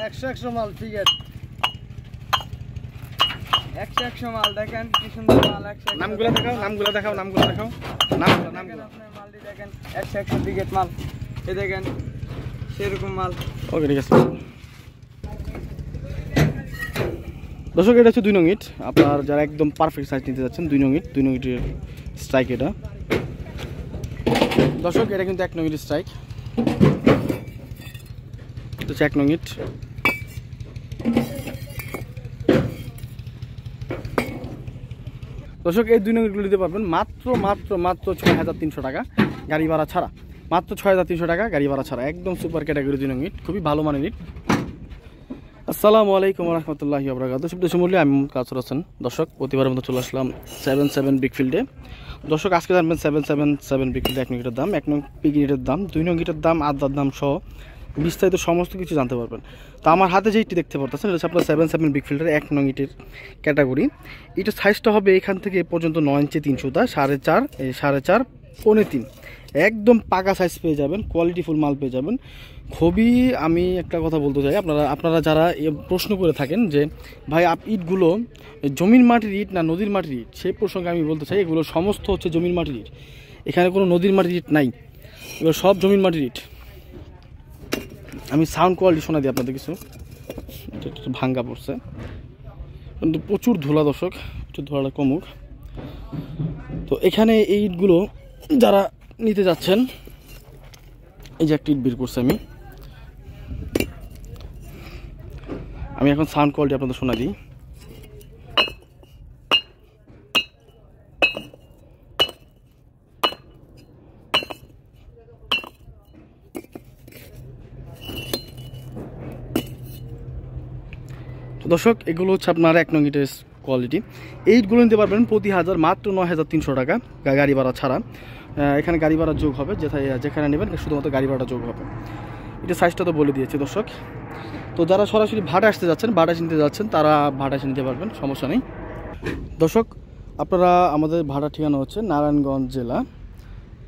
100 মাল ঠিক আছে 100 মাল দেখেন কি সুন্দর মাল 100 নামগুলো দেখাও নামগুলো আপনার মালটি দেখেন 100 টিকেট মাল এই দেখেন সেরকম মাল ওকে ঠিক আছে দর্শক এটা হচ্ছে 2 নং ইট আপনার যারা একদম পারফেক্ট সাইজ নিতে যাচ্ছেন 2 নং ইটের স্ট্রাইক এটা দর্শক এটা কিন্তু 1 নং ইটের স্ট্রাইক এটা হচ্ছে 1 নং ইট দর্শক এই 2 নং ইটগুলো দিতে পারবেন মাত্র 6300 টাকা গাড়ি ভাড়া ছাড়া মাত্র 6300 টাকা গাড়ি ভাড়া ছাড়া একদম সুপার ক্যাটাগরি 2 নং ইট খুবই ভালো মানের ইট আসসালামু আলাইকুম ওয়া রাহমাতুল্লাহি ওয়া বারাকাতুহু সুপ্রিয় দর্শক আমি কাসর হোসেন দর্শক প্রতিবারের মতো চলে আসলাম 77 বিগ ফিল্ডে দর্শক আজকে জানবেন 777 বিগ ফিল্ডে 1 নং ইটের দাম 1 নং পিক ইটের দাম 2 নং ইটের দাম আদার দাম সহ বিস্তারিত সমস্ত কিছু জানতে পারবেন তো আমার হাতে যেটি দেখতে পাচ্ছেন এটা হচ্ছে আপনার 77 বিগ ফিল্ডের 1 নং ইটের ক্যাটাগরি এটার সাইজটা হবে এখান থেকে এ পর্যন্ত 9 ইঞ্চি 300 4.5 4.5 3.5 একদম পাকা সাইজ পেয়ে যাবেন কোয়ালিটি ফুল মাল পেয়ে যাবেন খুবই আমি একটা কথা বলতে চাই আপনারা যারা প্রশ্ন করে থাকেন যে ভাই ইটগুলো জমির মাটির ইট না নদীর মাটির ইট সেই প্রসঙ্গে আমি বলতে চাই এগুলো সমস্ত হচ্ছে জমির মাটির ইট এখানে কোনো নদীর মাটির ইট নাই এগুলো সব জমির মাটির ইট আমি সাউন্ড কোয়ালিটি শোনা দিই আপনাদের কিছু একটু ভাঙ্গা পড়ছে কিন্তু প্রচুর ধুলা দর্শক একটু ধুলাটা কমুক তো এখানে এই ইটগুলো যারা নিতে যাচ্ছেন এই যে একটা ইট বের করছি আমি এখন সাউন্ড কোয়ালিটি আপনাদের শোনা দিই দর্শক এগুলো হচ্ছে আপনার 1 নং ইটের কোয়ালিটি এইটগুলো নিতে পারবেন প্রতি হাজার মাত্র 9300 টাকা গাড়ি ভাড়া ছাড়া এখানে গাড়ি ভাড়া যোগ হবে যেখানে নেবেন শুধুমাত্র গাড়ি ভাড়া যোগ হবে এটা সাইজটা তো বলে দিয়েছি দর্শক তো যারা সরাসরি ভাড়া আসতে যাচ্ছেন ভাড়া নিতে যাচ্ছেন তারা ভাড়া নিতে পারবেন সমস্যা নেই দর্শক আপনারা আমাদের ভাড়া ঠিকানা হচ্ছে নারায়ণগঞ্জ জেলা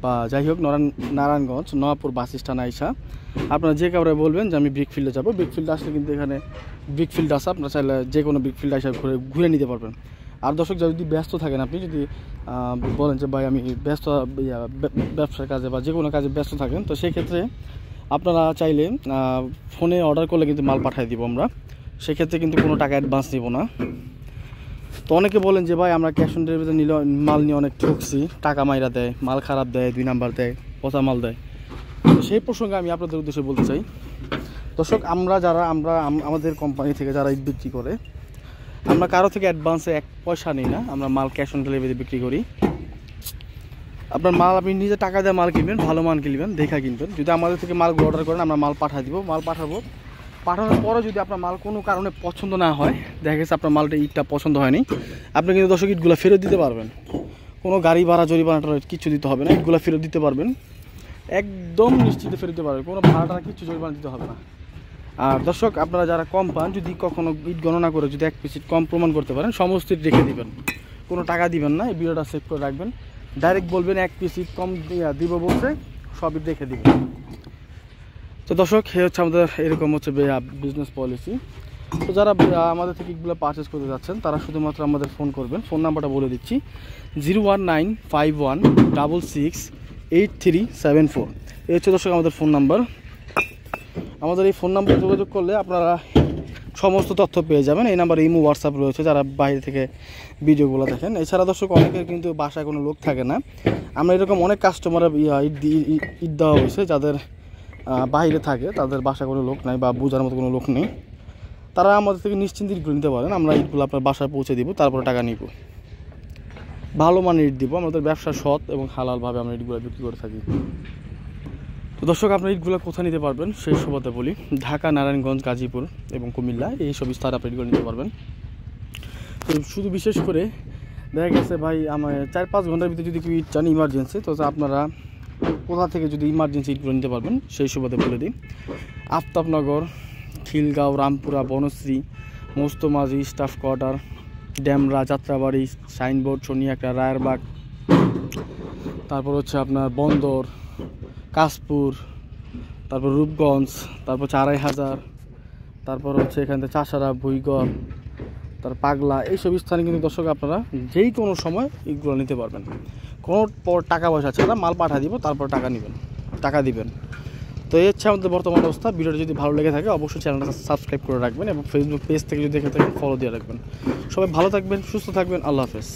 বা যাই হোক নারায়ণগঞ্জ নয়াপুর বাস স্ট্যান্ড আইসা আপনারা যে কাউরে বলবেন যে আমি ব্রিক ফিল্ডে যাবো ব্রিক ফিল্ডে আসলে কিন্তু এখানে ব্রিক ফিল্ড আসা আপনারা চাইলে যে কোনো ব্রিক ফিল্ডে আসা ঘুরে নিতে পারবেন আর দর্শক যদি ব্যস্ত থাকেন আপনি যদি বলেন যে ভাই আমি ব্যস্ত ব্যবসার কাজে বা যে কোনো কাজে ব্যস্ত থাকেন তো সেক্ষেত্রে আপনারা চাইলে ফোনে অর্ডার করলে কিন্তু মাল পাঠিয়ে দিব আমরা সেক্ষেত্রে কিন্তু কোনো টাকা অ্যাডভান্স নিব না তো অনেকে বলেন যে ভাই আমরা ক্যাশ অন ডেলিভারিতে নিলে মাল নিয়ে অনেক ঠকছি টাকা মাইরা দেয় মাল খারাপ দেয় 2 নাম্বার দেয় পচা মাল দেয় তো সেই প্রসঙ্গে আমি আপনাদের উদ্দেশ্যে বলতে চাই দর্শক আমরা আমাদের কোম্পানি থেকে যারা ইট বিক্রি করে আমরা কারো থেকে অ্যাডভান্সে 1 পয়সা নিই না আমরা মাল ক্যাশ অন ডেলিভারি বিক্রি করি আপনার মাল আপনি নিজে টাকা দিয়ে মাল কিনবেন ভালো মাল কিনবেন দেখা কিনবেন যদি আমাদের থেকে মালগুলো অর্ডার করেন আমরা মাল পাঠিয়ে দিব মাল পাঠানোর পরে যদি আপনার মাল কোনো কারণে পছন্দ না হয় দেখা গেছে আপনার মালটা ইটটা পছন্দ হয়নি আপনি কিন্তু দর্শক ইটগুলো ফেরত দিতে পারবেন কোনো গাড়ি ভাড়া জরিমানাটা কিছু দিতে হবে না ইটগুলো ফেরত দিতে পারবেন একদম নিশ্চিত ফেরত দিতে পারবেন কোনো ভাড়াটা কিছু জরিমানা দিতে হবে না আর দর্শক আপনারা যারা কম পান যদি কখনো ইট গণনা করে যদি 1 পিস ইট কম প্রমাণ করতে পারেন সমস্ত ইট রেখে দিবেন কোনো টাকা দিবেন না এই ভিডিওটা সেভ করে রাখবেন ডাইরেক্ট বলবেন 1 পিস ইট কম দিব বলতে সব ইট রেখে দিবেন তো দর্শক হচ্ছে আমাদের এরকম হচ্ছে বিজনেস পলিসি তো যারা আমাদের থেকে এগুলো পারচেস করতে যাচ্ছেন তারা শুধুমাত্র আমাদের ফোন করবেন ফোন নাম্বারটা বলে দিচ্ছি 01951668374 এই হচ্ছে দর্শক আমাদের ফোন নাম্বার আমাদের এই ফোন নাম্বারে যোগাযোগ করলে আপনারা সমস্ত তথ্য পেয়ে যাবেন এই নাম্বারে ইমো হোয়াটসঅ্যাপ রয়েছে যারা বাইরে থেকে ভিডিওগুলো দেখেন এছাড়া দর্শক অনেকের কিন্তু বাসায় কোনো লোক থাকে না আমরা এরকম অনেক কাস্টমারের ইট দেওয়া হয়েছে যাদের বাইরে থাকে তাদের বাসায় কোনো লোক নাই বা বোঝার মতো কোনো লোক নেই তারা আমাদের থেকে নিশ্চিন্তে ইটগুলো নিতে পারেন আমরা ইটগুলো আপনার বাসায় পৌঁছে দিব তারপরে টাকা নিব ভালো মানের ইট দিব আমাদের ব্যবসা সৎ এবং হালালভাবে আমরা ইটগুলো বিক্রি করে থাকি তো দর্শক আপনার ইটগুলো কোথায় নিতে পারবেন সেই সুবাদে বলি ঢাকা নারায়ণগঞ্জ গাজীপুর এবং কুমিল্লা এই সব স্থানে আপনি ইটগুলো নিতে পারবেন তো শুধু বিশেষ করে দেখা গেছে ভাই আমার 4-5 ঘন্টার ভিতরে যদি কেউ ইট চান ইমার্জেন্সি তো আপনারা কোথা থেকে যদি ইমার্জেন্সি ইটগুলো নিতে পারবেন সেই সুবাদে বলে দিই আফতাবনগর খিলগাঁও রামপুরা বনশ্রী মোস্তমাজি staff quarter Demra Jatrabari signboard সোনিয়াকা রায়েরবাগ তারপর হচ্ছে আপনার বন্দর কাশপুর তারপর রূপগঞ্জ তারপর 4500 তারপর হচ্ছে এখান থেকে চাষারা, ভুইগড়, তার পাগলা, এইসব স্থানে কিন্তু দর্শক আপনারা যেই কোনো সময় এইগুলো নিতে পারবেন। কোনো টাকা পয়সা ছাড়া মাল পাঠা দিব, তারপর টাকা দিবেন। তো এই হচ্ছে আমাদের বর্তমান অবস্থা। ভিডিওটা যদি ভালো লেগে থাকে অবশ্যই চ্যানেলটা সাবস্ক্রাইব করে রাখবেন এবং ফেসবুক পেজ থেকে যদি দেখে থাকেন ফলো দিয়ে রাখবেন। সবাই ভালো থাকবেন, সুস্থ থাকবেন। আল্লাহ হাফেজ।